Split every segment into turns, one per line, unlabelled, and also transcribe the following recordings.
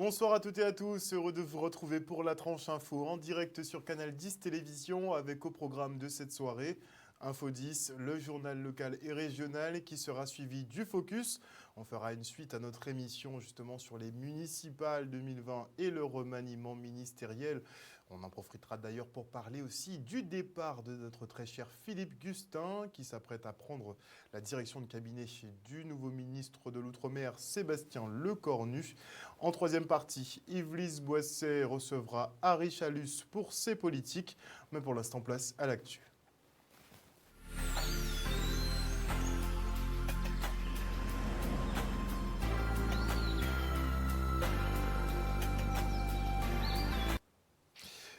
Bonsoir à toutes et à tous, heureux de vous retrouver pour la tranche info en direct sur Canal 10 Télévision avec au programme de cette soirée Info 10, le journal local et régional qui sera suivi du Focus. On fera une suite à notre émission justement sur les municipales 2020 et le remaniement ministériel. On en profitera d'ailleurs pour parler aussi du départ de notre très cher Philippe Gustin qui s'apprête à prendre la direction de cabinet du nouveau ministre de l'Outre-mer Sébastien Lecornu. En troisième partie, Yves-Lise Boisset recevra Harry Chalus pour ses politiques. Mais pour l'instant, place à l'actu.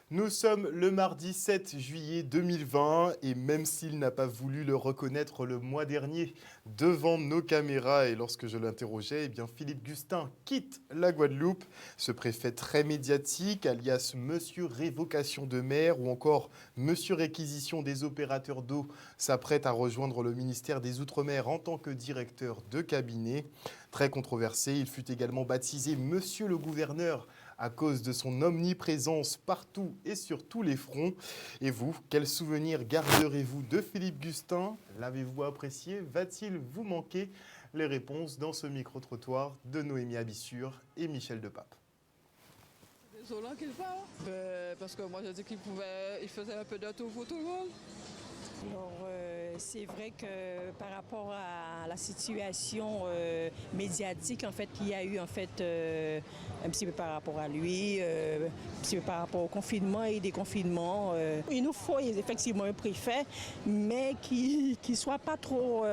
Nous sommes le mardi 7 juillet 2020 et même s'il n'a pas voulu le reconnaître le mois dernier devant nos caméras et lorsque je l'interrogeais, eh bien Philippe Gustin quitte la Guadeloupe. Ce préfet très médiatique, alias Monsieur Révocation de mer ou encore Monsieur Réquisition des opérateurs d'eau, s'apprête à rejoindre le ministère des Outre-mer en tant que directeur de cabinet. Très controversé, il fut également baptisé Monsieur le Gouverneur à cause de son omniprésence partout et sur tous les fronts. Et vous, quel souvenir garderez-vous de Philippe Gustin? L'avez-vous apprécié? Va-t-il vous manquer? Les réponses dans ce micro-trottoir de Noémie Abissure et Michel Depape.
Désolant qu'il part. Parce que moi je dis il faisait un peu de tout pour tout le monde.
Alors, c'est vrai que par rapport à la situation médiatique en fait qu'il y a eu en fait un petit peu par rapport à lui, un petit peu par rapport au confinement et déconfinement, il nous faut effectivement un préfet, mais qui soit pas trop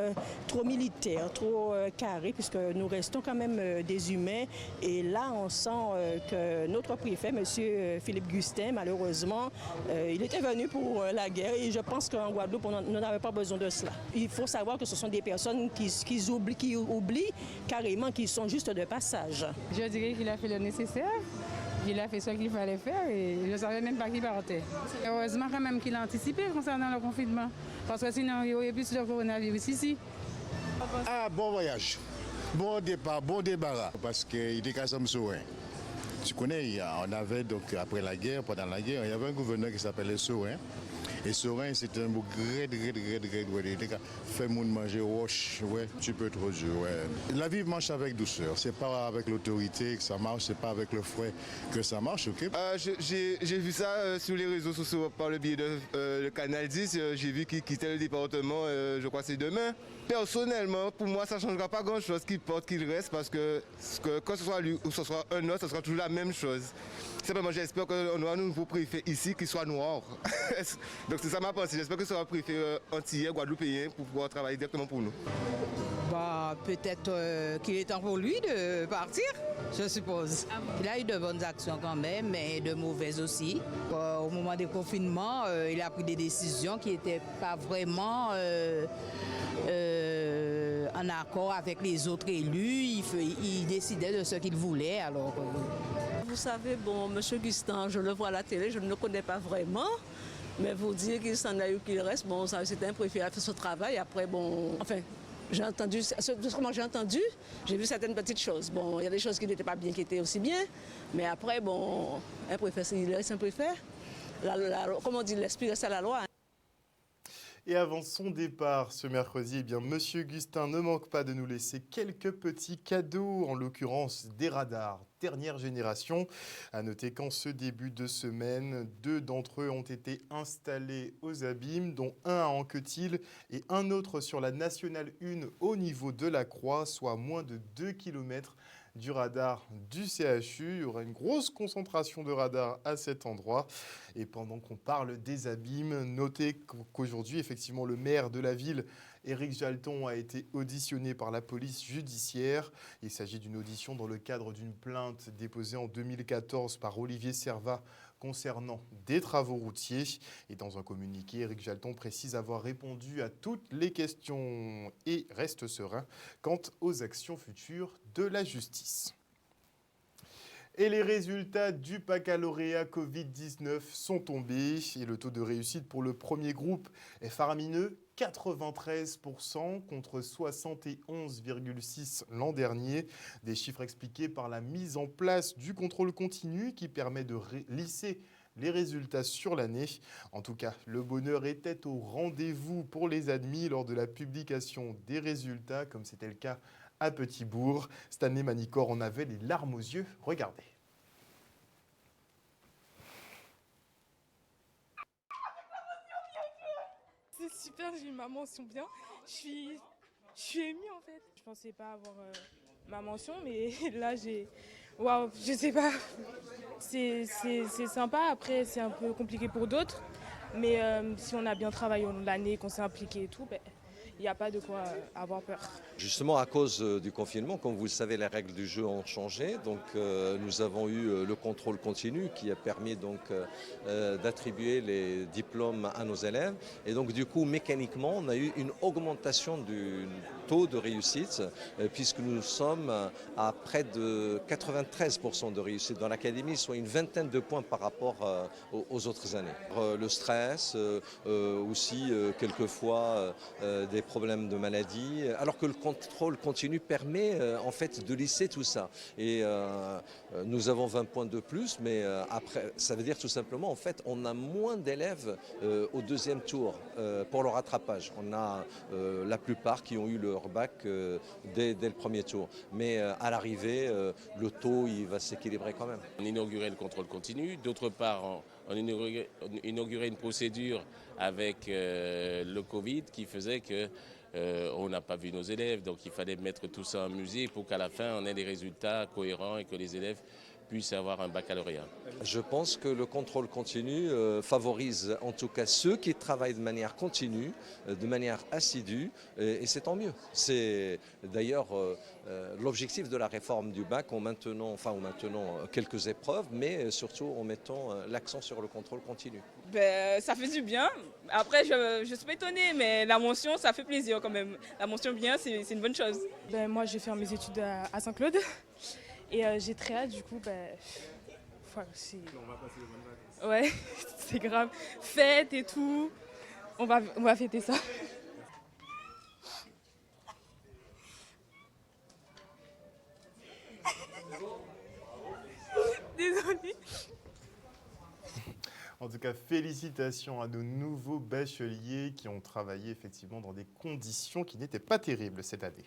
militaire, trop carré, puisque nous restons quand même des humains. Et là, on sent que notre préfet, Monsieur Philippe Gustin, malheureusement, il était venu pour la guerre et je pense qu'en Guadeloupe, on n'avait pas besoin de cela. Il faut savoir que ce sont des personnes qui oublient carrément qu'ils sont juste de passage.
Je dirais qu'il a fait le nécessaire. Il a fait ce qu'il fallait faire et je ne savais même pas qu'il partait. Heureusement quand même qu'il a anticipé concernant le confinement. Parce que sinon, il y aurait plus de coronavirus ici.
Ah, bon voyage. Bon départ, bon débarras. Parce qu'il était qu'à Sorin. Tu connais, on avait donc après la guerre, pendant la guerre, il y avait un gouverneur qui s'appelait Sorin. Et Sorin, c'était un mot grade. Il fait moun manger roche, ouais, tu peux trop dur, ouais. La vie marche avec douceur. C'est pas avec l'autorité que ça marche, c'est pas avec le fouet que ça marche, ok?
J'ai vu ça sur les réseaux sociaux par le biais de Canal 10. J'ai vu qu'il quittait le département, je crois que c'est demain. Personnellement, pour moi, ça ne changera pas grand-chose qu'il porte, qu'il reste, parce que que ce soit lui ou ce soit un autre, ce sera toujours la même chose. Simplement, j'espère qu'on aura un nouveau préfet ici qui soit noir. Donc c'est ça ma pensée. J'espère que ce sera un préfet antillais, guadeloupéen, pour pouvoir travailler directement pour nous.
Bah, peut-être qu'il est temps pour lui de partir, je suppose. Il a eu de bonnes actions quand même, mais de mauvaises aussi. Au moment des confinements, il a pris des décisions qui n'étaient pas vraiment en accord avec les autres élus. Il décidait de ce qu'il voulait. Alors,
Vous savez, bon, M. Gustin, je le vois à la télé, je ne le connais pas vraiment. Mais vous dire qu'il s'en a eu, qu'il reste, bon, c'était un préfet, il a fait son travail. Après, bon, enfin, j'ai entendu, comment j'ai entendu, j'ai vu certaines petites choses. Bon, il y a des choses qui n'étaient pas bien, qui étaient aussi bien. Mais après, bon, un préfet, il reste un préfet. Comme on dit, l'esprit reste à la loi.
Et avant son départ ce mercredi, eh bien, Monsieur Gustin ne manque pas de nous laisser quelques petits cadeaux, en l'occurrence des radars dernière génération. À noter qu'en ce début de semaine, 2 d'entre eux ont été installés aux abîmes, dont un à Anquetil et un autre sur la Nationale 1 au niveau de la Croix, soit à moins de 2 km du radar du CHU. Il y aura une grosse concentration de radars à cet endroit. Et pendant qu'on parle des abîmes, notez qu'aujourd'hui, effectivement, le maire de la ville, Éric Jalton, a été auditionné par la police judiciaire. Il s'agit d'une audition dans le cadre d'une plainte déposée en 2014 par Olivier Servat concernant des travaux routiers. Et dans un communiqué, Éric Jalton précise avoir répondu à toutes les questions et reste serein quant aux actions futures de la justice. Et les résultats du baccalauréat Covid-19 sont tombés et le taux de réussite pour le premier groupe est faramineux, 93% contre 71,6% l'an dernier. Des chiffres expliqués par la mise en place du contrôle continu qui permet de lisser les résultats sur l'année. En tout cas, le bonheur était au rendez-vous pour les admis lors de la publication des résultats, comme c'était le cas à Petit-Bourg. Stanley Manicor en avait les larmes aux yeux. Regardez.
C'est super, j'ai eu ma mention bien. Je suis émue en fait. Je pensais pas avoir ma mention, mais là j'ai... Waouh, je sais pas. C'est sympa, après c'est un peu compliqué pour d'autres. Mais si on a bien travaillé l'année, qu'on s'est impliqué et tout, il n'y a pas de quoi avoir peur.
Justement, à cause du confinement, comme vous le savez, les règles du jeu ont changé. Donc, nous avons eu le contrôle continu qui a permis donc d'attribuer les diplômes à nos élèves. Et donc, du coup, mécaniquement, on a eu une augmentation du taux de réussite puisque nous sommes à près de 93% de réussite dans l'académie, soit une vingtaine de points par rapport aux autres années. Le stress, aussi quelquefois des problèmes de maladie, alors que le contrôle continu permet en fait de lisser tout ça. Et nous avons 20 points de plus, mais après, ça veut dire tout simplement, en fait, on a moins d'élèves au deuxième tour pour le rattrapage. On a la plupart qui ont eu leur bac dès le premier tour. Mais à l'arrivée, le taux, il va s'équilibrer quand même.
On inaugurait le contrôle continu. D'autre part, on inaugurait une procédure avec le Covid qui faisait que on n'a pas vu nos élèves, donc il fallait mettre tout ça en musique pour qu'à la fin on ait des résultats cohérents et que les élèves puissent avoir un baccalauréat.
Je pense que le contrôle continu favorise en tout cas ceux qui travaillent de manière continue, de manière assidue, et c'est tant mieux. C'est d'ailleurs l'objectif de la réforme du bac en maintenant quelques épreuves, mais surtout en mettant l'accent sur le contrôle continu.
Ça fait du bien. Après, je suis pas étonnée, mais la mention, ça fait plaisir quand même. La mention bien, c'est une bonne chose. Moi, j'ai fait mes études à Saint-Claude et j'ai très hâte, du coup, on va passer les bonnes vacances. Ouais, c'est grave. Fête et tout, on va fêter ça. Désolée.
En tout cas, félicitations à nos nouveaux bacheliers qui ont travaillé effectivement dans des conditions qui n'étaient pas terribles cette année.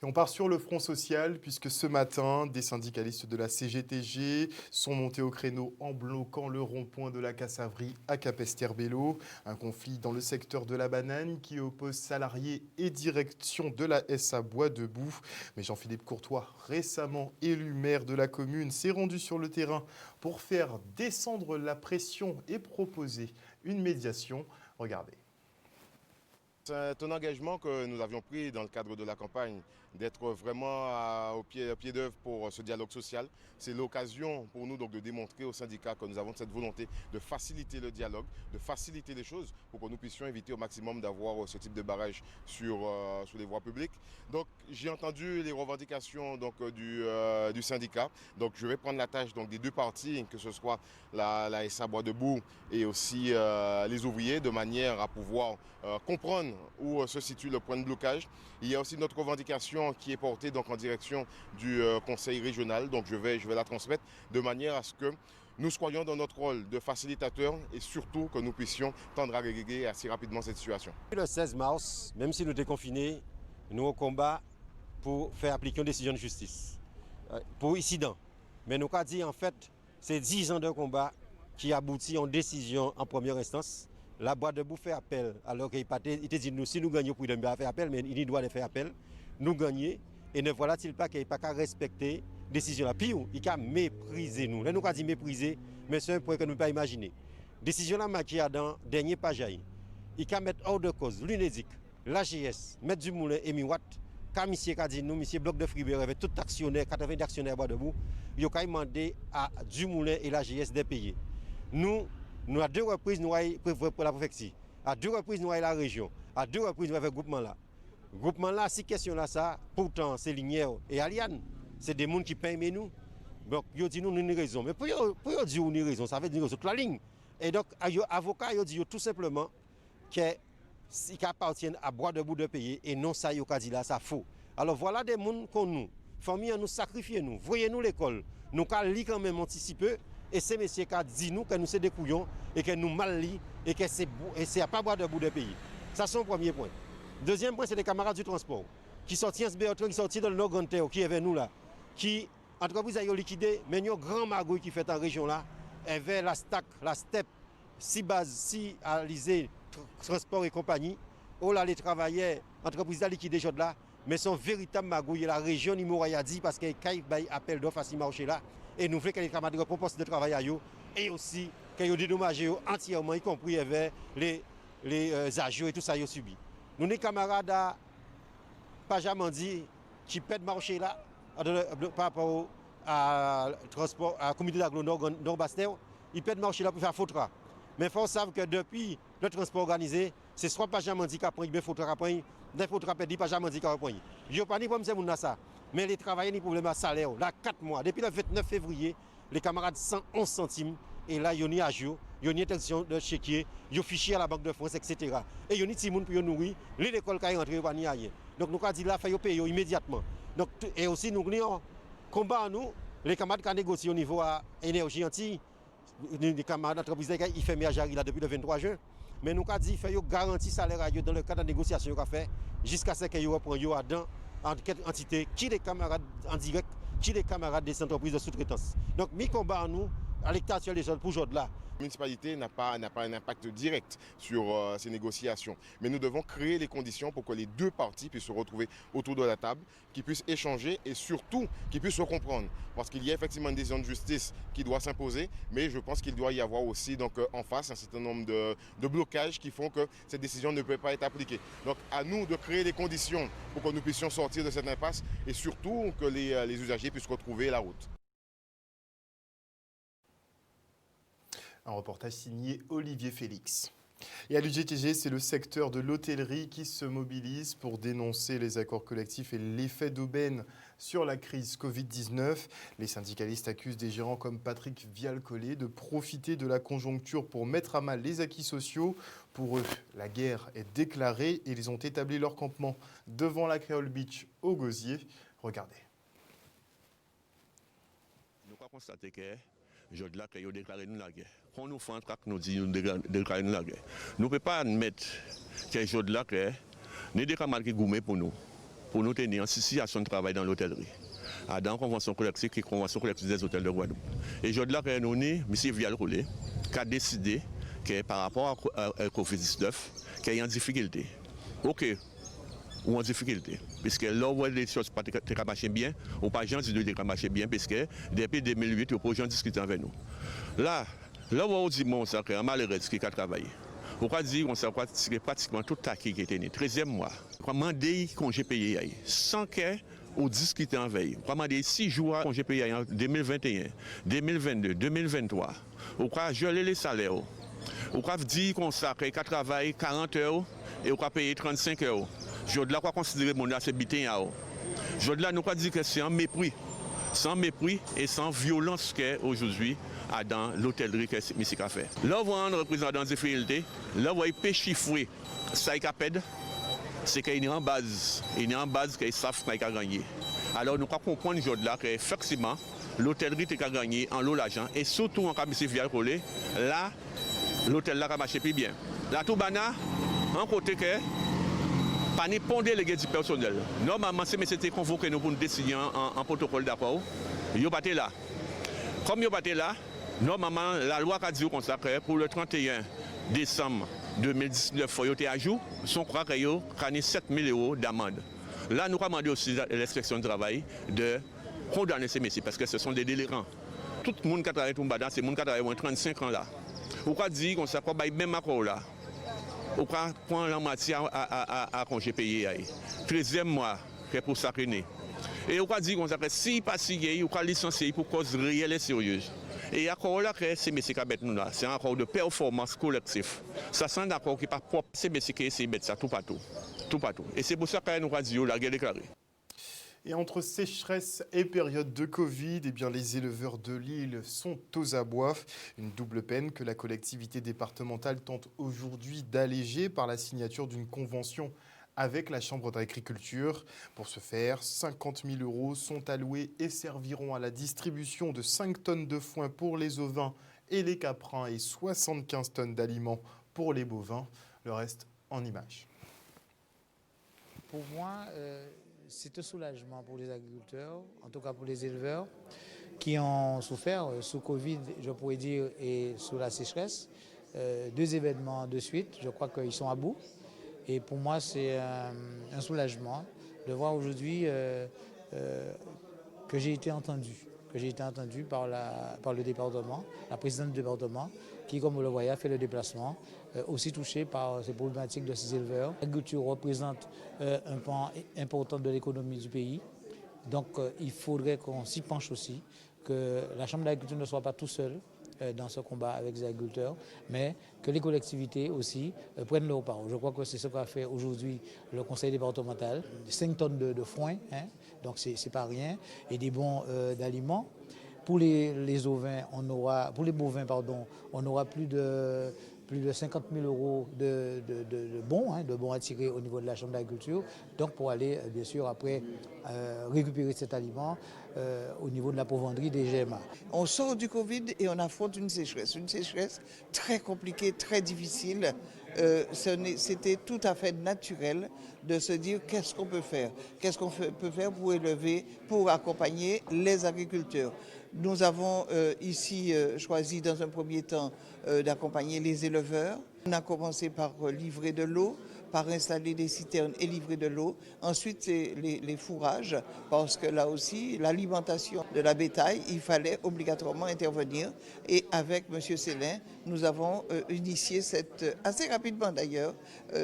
Et on part sur le front social, puisque ce matin, des syndicalistes de la CGTG sont montés au créneau en bloquant le rond-point de la Cassavrie à Capesterre-Belle-Eau. Un conflit dans le secteur de la banane qui oppose salariés et direction de la SA Bois Debout. Mais Jean-Philippe Courtois, récemment élu maire de la commune, s'est rendu sur le terrain pour faire descendre la pression et proposer une médiation. Regardez.
C'est un engagement que nous avions pris dans le cadre de la campagne, d'être vraiment au pied d'œuvre pour ce dialogue social. C'est l'occasion pour nous donc de démontrer au syndicat que nous avons cette volonté de faciliter le dialogue, de faciliter les choses pour que nous puissions éviter au maximum d'avoir ce type de barrage sur les voies publiques. Donc j'ai entendu les revendications donc, du syndicat. Donc je vais prendre la tâche donc, des deux parties, que ce soit la SA Bois Debout et aussi les ouvriers, de manière à pouvoir comprendre où se situe le point de blocage. Il y a aussi notre revendication qui est portée donc, en direction du conseil régional. Donc je vais la transmettre de manière à ce que nous soyons dans notre rôle de facilitateur et surtout que nous puissions tendre à régler assez rapidement cette situation.
Le 16 mars, même si nous étions confinés, nous au combat pour faire appliquer une décision de justice pour incident. Mais nous avons dit en fait, c'est 10 ans de combat qui aboutit en décision en première instance. La Bois Debout fait appel, alors qu'il était dit nous, si nous gagnons, pour faire appel, mais il doit faire appel. Nous gagnons, et ne voilà-t-il pas qu'il n'y a pas qu'à respecter la décision. Pire, il a méprisé nous. Là, nous avons dit mépriser, mais c'est un point que nous ne pouvons pas imaginer. Décision là, qui a dans le dernier page, il a mettre hors de cause l'UNEDIC, l'AGS, Maître du Moulin et Miwat, quand monsieur a dit nous, monsieur Bloc de Fribert, avec tout actionnaire, 80 actionnaires à Bois Debout, il a demandé à Dumoulin et l'AGS de payer. Nous, à deux reprises, nous avons prévu pour la préfecture. À deux reprises, nous avons la région. À deux reprises, nous avons fait groupement là. Groupement là, si question là, ça, pourtant, c'est Lignière et Aliane. C'est des gens qui payent nous. Donc, ils disent nous une raison. Mais pour dire une raison, ça veut dire toute la ligne. Et donc, les avocats, ils disent tout simplement qu'ils appartiennent à bois debout de pays et non ça, ils disent là, ça faux. Alors voilà des gens qu'on nous, famille, nous sacrifier nous, voyez-nous l'école, nous allons lire quand même anticiper. Et ces messieurs qui disent nous que nous sommes des couillons et que nous mal lits et que c'est pas bois debout de pays. Ça, c'est le premier point. Deuxième point, c'est les camarades du transport qui sortent qui sortent dans le Nord Grand Terre, qui est avec nous là, qui entreprise a liquidé, mais il y a un grand magouille qui fait en région là, et vers la STAC, la STEP, si base, si Alizé, transport et compagnie, où là les travailleurs, entreprise a liquidé choses là, mais son véritable magouille la région Nimoraya dit parce qu'il y a un appel d'offres à ce marché là, et nous voulons que les camarades proposent de travail à eux, et aussi qu'ils dédommagé entièrement, y compris avec les agios et tout ça qu'ils ont subi. Nous, les camarades à Pajamandi qui pètent marché là, par rapport à transport, à la communauté d'Aglo-Nord-Bastel, ils pètent marché là pour faire fautra. Mais il faut savoir que depuis le transport organisé, c'est soit Pajamandi qui a pris, mais fautra qui a pris, des fautra perdus, Pajamandi qui a pris. Je ne sais pas ni pour me ça, mais les travailleurs ont des problèmes à salaire. Là, 4 mois, depuis le 29 février, les camarades 111 centimes. Et là, il y a une agio, il y a une intention de chéquier, il y a fichier à la Banque de France, etc. Et il y a une petite monde pour nourrir, l'école qui est rentrée, pas ni rien. Donc nous avons dit là, il faut payer immédiatement. Donc, et aussi, nous avons combat nous, les camarades qui ont négocié au niveau à énergie anti, les camarades d'entreprise qui font ménage là depuis le 23 juin. Mais nous avons dit qu'il faut garantir salaire à eux dans le cadre de la négociation qu'on a fait, jusqu'à ce qu'ils reprennent dans quelle entité, qui les camarades en direct, qui les camarades des entreprises de sous-traitance. Donc, mi combat nous, à l'état actuel des choses pour aujourd'hui là.
La municipalité n'a pas un impact direct sur ces négociations. Mais nous devons créer les conditions pour que les deux parties puissent se retrouver autour de la table, qu'ils puissent échanger et surtout qu'ils puissent se comprendre. Parce qu'il y a effectivement une décision de justice qui doit s'imposer, mais je pense qu'il doit y avoir aussi donc, en face un certain nombre de blocages qui font que cette décision ne peut pas être appliquée. Donc à nous de créer les conditions pour que nous puissions sortir de cette impasse et surtout que les usagers puissent retrouver la route.
Un reportage signé Olivier Félix. Et à l'UGTG, c'est le secteur de l'hôtellerie qui se mobilise pour dénoncer les accords collectifs et l'effet d'aubaine sur la crise Covid-19. Les syndicalistes accusent des gérants comme Patrick Vial-Collet de profiter de la conjoncture pour mettre à mal les acquis sociaux. Pour eux, la guerre est déclarée et ils ont établi leur campement devant la Créole Beach au Gosier. Regardez.
Nous avons constaté que aujourd'hui, là, qu'ils ont déclaré nous la guerre. Quand nous faisons un trac, nous disons déclarer nous la guerre. Nous ne pouvons pas admettre que aujourd'hui, là, que nous des camarades qui gourmet pour nous tenir en situation de travail dans l'hôtellerie. Dans la convention collective qui est la convention collective des hôtels de Guadeloupe. Et aujourd'hui, là, que nous avons M. Vial-Collet qui a décidé que par rapport à Covid-19, qu'il y a une difficulté. OK. Ou en difficulté. Parce que là où les choses ne marchent bien, ou pas gens disent que marchent bien, parce que depuis 2008, il n'y a pas de gens discuter avec nous. Là où on dit que c'est un malheureux qui a travaillé. On va dire qu'on s'est pratiquement tout acquis qui était né. 13e mois. On va demander congé payé sans que on discute en veille. On va demander 6 jours de congé payé en 2021, 2022, 2023. On va geler les salaires. On va dire qu'on travaille 40 heures et on va payer 35 heures. Je dois considérer mon activité. Je dois nous dire que c'est un mépris. Sans mépris et sans violence qu'aujourd'hui dans l'hôtellerie que M. a fait. Là, où on représente dans des difficultés, là, où il peut chiffrer ça est capable, c'est qu'il est en base. Il est en base qu'ils savent qu'il a gagné. Alors, nous comprenons aujourd'hui que effectivement, l'hôtellerie a gagné en l'eau l'argent et surtout en cas de M. Vial-Collet, là, l'hôtel là a marché plus bien. La Toubana, en côté que pas ni pondé les du personnel. Normalement, si c'était convoqué nous pour une décision en protocole d'accord, ils n'ont pas été là. Comme ils n'ont pas été là, normalement, la loi a dit consacré pour le 31 décembre 2019, il faut être à jour, son croix qu'il y a 7 000 € d'amende. Là, nous avons demandé aussi à l'inspection du travail de condamner ces messieurs parce que ce sont des délirants. Tout le monde qui a travaillé tout le c'est le monde qui a travaillé moins 35 ans là. Pourquoi dire qu'on s'accorde même accord là? On prend la matière à congé payé. 13e mois pour ça. Et on va dire qu'on s'appelle si pas si on va licencier pour cause réelle et sérieuse. Et accord là que c'est messieurs qui nous là, c'est un accord de performance collective. Ça c'est un accord qui n'est pas propre, c'est messieurs qui essaient de mettre ça tout partout. Et c'est pour ça que nous va dire la guerre déclarée.
Et entre sécheresse et période de Covid, eh bien, les éleveurs de l'île sont aux abois. Une double peine que la collectivité départementale tente aujourd'hui d'alléger par la signature d'une convention avec la Chambre d'agriculture. Pour ce faire, 50 000 € sont alloués et serviront à la distribution de 5 tonnes de foin pour les ovins et les caprins et 75 tonnes d'aliments pour les bovins. Le reste en images.
Pour moi, c'est un soulagement pour les agriculteurs, en tout cas pour les éleveurs, qui ont souffert sous Covid, je pourrais dire, et sous la sécheresse. 2 événements de suite, je crois qu'ils sont à bout. Et pour moi, c'est un soulagement de voir aujourd'hui que j'ai été entendu. Par le département, la présidente du département, qui, comme vous le voyez, a fait le déplacement, aussi touché par ces problématiques de ces éleveurs. L'agriculture représente un pan important de l'économie du pays. Donc il faudrait qu'on s'y penche aussi, que la Chambre d'agriculture ne soit pas tout seule dans ce combat avec les agriculteurs, mais que les collectivités aussi prennent leur part. Je crois que c'est ce qu'a fait aujourd'hui le conseil départemental. 5 tonnes de foin, donc c'est pas rien, et des bons d'aliments. Pour les ovins, pour les bovins, on aura plus de 50 000 € de bons à tirer au niveau de la Chambre d'agriculture, donc pour aller bien sûr après récupérer cet aliment au niveau de la provendrie des GMA.
On sort du Covid et on affronte une sécheresse très compliquée, très difficile. C'était tout à fait naturel de se dire qu'est-ce qu'on peut faire, peut faire pour élever, pour accompagner les agriculteurs. Nous avons ici choisi dans un premier temps d'accompagner les éleveurs. On a commencé par livrer de l'eau, par installer des citernes et livrer de l'eau. Ensuite, c'est les fourrages, parce que là aussi, l'alimentation de la bétail, il fallait obligatoirement intervenir. Et avec M. Célin, nous avons initié assez rapidement d'ailleurs,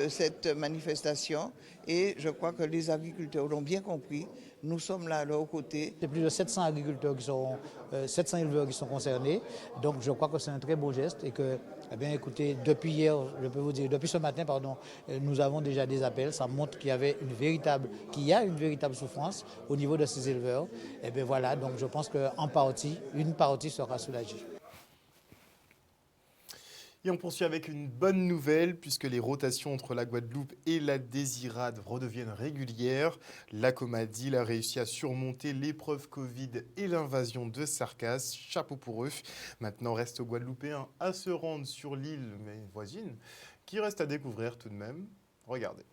cette manifestation. Et je crois que les agriculteurs l'ont bien compris. Nous sommes là à leur côté.
C'est plus de 700 agriculteurs 700 éleveurs qui sont concernés. Donc je crois que c'est un très beau geste et que, eh bien, écoutez, depuis hier, je peux vous dire, depuis ce matin, nous avons déjà des appels. Ça montre qu'il y a une véritable souffrance au niveau de ces éleveurs. Et bien voilà, donc je pense qu'en partie, une partie sera soulagée.
Et on poursuit avec une bonne nouvelle puisque les rotations entre la Guadeloupe et la Désirade redeviennent régulières. La Comadil a réussi à surmonter l'épreuve Covid et l'invasion de Sargasses. Chapeau pour eux. Maintenant, reste aux Guadeloupéens à se rendre sur l'île voisine qui reste à découvrir tout de même. Regardez.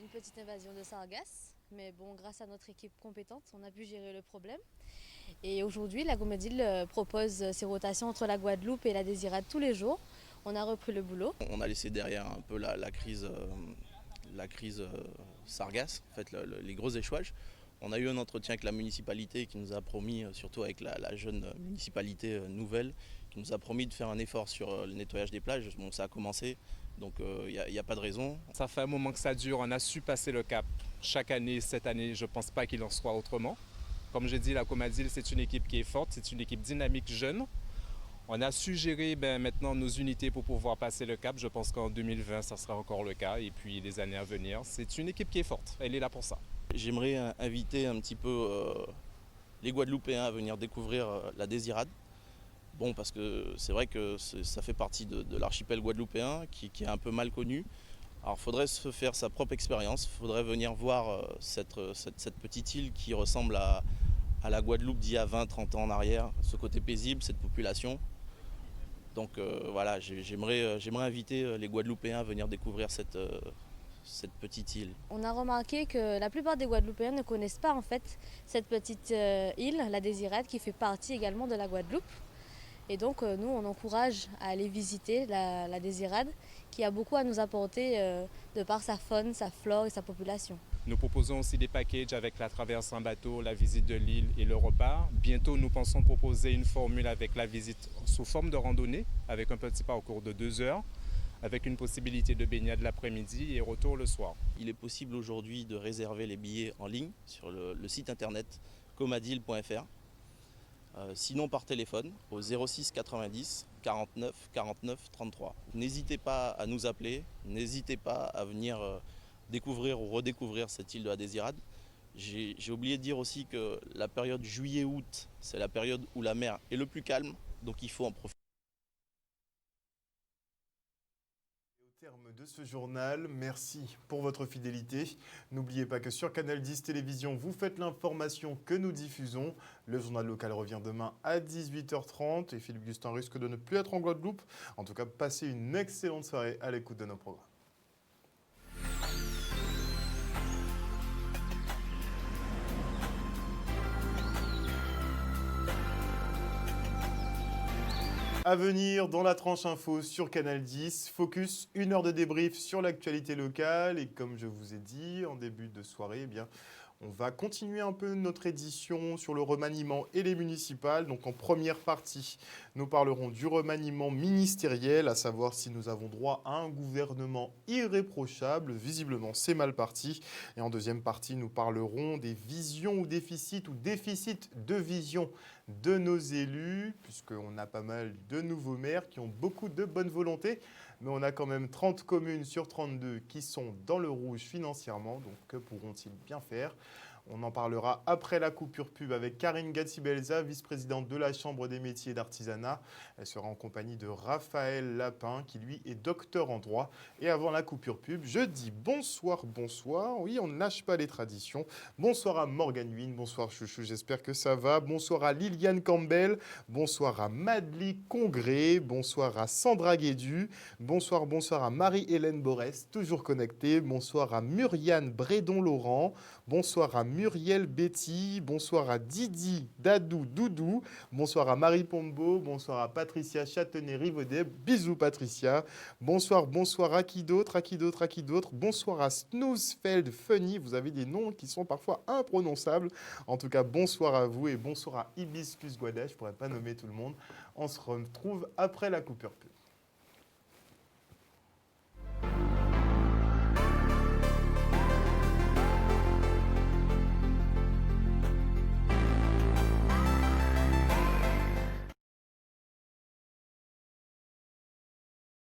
Une petite invasion de Sargasses, mais bon, grâce à notre équipe compétente, on a pu gérer le problème. Et aujourd'hui, la Comadil propose ses rotations entre la Guadeloupe et la Désirade tous les jours. On a repris le boulot.
On a laissé derrière un peu la crise Sargasses, en fait, les gros échouages. On a eu un entretien avec la municipalité qui nous a promis, surtout avec la jeune municipalité nouvelle, qui nous a promis de faire un effort sur le nettoyage des plages. Bon, ça a commencé, donc il n'y a pas de raison.
Ça fait un moment que ça dure, on a su passer le cap. Chaque année, cette année, je ne pense pas qu'il en soit autrement. Comme je dis, la Comadil, c'est une équipe qui est forte, c'est une équipe dynamique, jeune. On a su gérer maintenant nos unités pour pouvoir passer le cap. Je pense qu'en 2020, ça sera encore le cas. Et puis les années à venir, c'est une équipe qui est forte. Elle est là pour ça.
J'aimerais inviter un petit peu les Guadeloupéens à venir découvrir la Désirade. Bon, parce que c'est vrai que ça fait partie de l'archipel guadeloupéen qui est un peu mal connu. Alors il faudrait se faire sa propre expérience. Il faudrait venir voir cette petite île qui ressemble à la Guadeloupe d'il y a 20-30 ans en arrière. Ce côté paisible, cette population. Donc voilà, j'aimerais inviter les Guadeloupéens à venir découvrir cette petite île.
On a remarqué que la plupart des Guadeloupéens ne connaissent pas en fait cette petite île, la Désirade, qui fait partie également de la Guadeloupe. Et donc nous, on encourage à aller visiter la Désirade, qui a beaucoup à nous apporter de par sa faune, sa flore et sa population.
Nous proposons aussi des packages avec la traversée en bateau, la visite de l'île et le repas. Bientôt, nous pensons proposer une formule avec la visite sous forme de randonnée, avec un petit parcours de 2 heures, avec une possibilité de baignade l'après-midi et retour le soir.
Il est possible aujourd'hui de réserver les billets en ligne sur le site internet comadil.fr. Sinon par téléphone au 06 90 49 49 33. N'hésitez pas à nous appeler, n'hésitez pas à venir découvrir ou redécouvrir cette île de la Désirade. J'ai oublié de dire aussi que la période juillet-août, c'est la période où la mer est le plus calme, donc il faut en profiter.
Au terme de ce journal, merci pour votre fidélité. N'oubliez pas que sur Canal 10 Télévision, vous faites l'information que nous diffusons. Le journal local revient demain à 18h30 et Philippe Gustin risque de ne plus être en Guadeloupe. En tout cas, passez une excellente soirée à l'écoute de nos programmes. À venir dans la tranche info sur Canal 10, focus, 1 heure de débrief sur l'actualité locale. Et comme je vous ai dit en début de soirée, eh bien, on va continuer un peu notre édition sur le remaniement et les municipales. Donc en première partie, nous parlerons du remaniement ministériel, à savoir si nous avons droit à un gouvernement irréprochable. Visiblement, c'est mal parti. Et en deuxième partie, nous parlerons des visions ou déficit de vision de nos élus, puisqu'on a pas mal de nouveaux maires qui ont beaucoup de bonne volonté. Mais on a quand même 30 communes sur 32 qui sont dans le rouge financièrement. Donc que pourront-ils bien faire ? On en parlera après la coupure pub avec Karine Gatsibelza, vice-présidente de la Chambre des métiers et d'artisanat. Elle sera en compagnie de Raphaël Lapin, qui lui est docteur en droit. Et avant la coupure pub, je dis bonsoir, bonsoir. Oui, on ne lâche pas les traditions. Bonsoir à Morgane Huynh, bonsoir Chouchou, j'espère que ça va. Bonsoir à Liliane Campbell, bonsoir à Madly Congré, bonsoir à Sandra Guédu, bonsoir à Marie-Hélène Borès, toujours connectée. Bonsoir à Muriane Brédon-Laurent, bonsoir à Muriel Betty, bonsoir à Didi Dadou Doudou, bonsoir à Marie Pombo, bonsoir à Patricia Châtenay-Rivaudet, bisous Patricia, bonsoir à qui d'autre, bonsoir à Snoozefeld Funny, vous avez des noms qui sont parfois imprononçables, en tout cas bonsoir à vous et bonsoir à Hibiscus Guada, je ne pourrais pas nommer tout le monde, on se retrouve après la coupure pub.